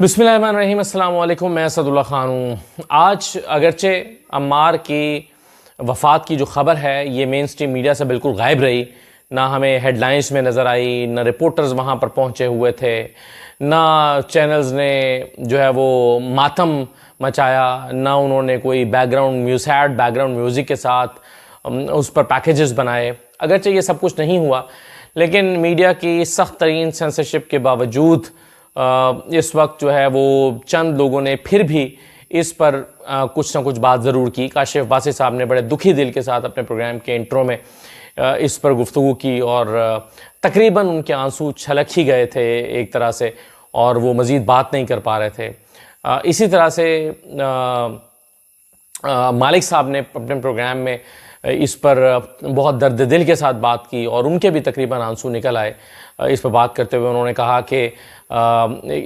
बिस्मिल्लाहिर्रहमानिर्रहीम, अस्सलाम वालेकुम। मैं असदुल्ला ख़ान हूँ। आज अगरचे अम्मार की वफ़ात की जो ख़बर है ये मेन स्ट्रीम मीडिया से बिल्कुल गायब रही। ना हमें हेडलाइंस में नज़र आई, ना रिपोर्टर्स वहाँ पर पहुँचे हुए थे, ना चैनल्स ने जो है वो मातम मचाया, ना उन्होंने कोई सैड बैकग्राउंड म्यूज़िक के साथ उस पर पैकेजेस बनाए। अगरचे ये सब कुछ नहीं हुआ, लेकिन मीडिया की सख्त तरीन सेंसरशिप के बावजूद इस वक्त जो है वो चंद लोगों ने फिर भी इस पर कुछ ना कुछ बात ज़रूर की। काशिफ वासी साहब ने बड़े दुखी दिल के साथ अपने प्रोग्राम के इंट्रो में इस पर गुफ्तगू की और तकरीबन उनके आंसू छलक ही गए थे एक तरह से, और वो मज़ीद बात नहीं कर पा रहे थे। इसी तरह से मालिक साहब ने अपने प्रोग्राम में इस पर बहुत दर्द दिल के साथ बात की और उनके भी तकरीबन आंसू निकल आए। इस पर बात करते हुए उन्होंने कहा कि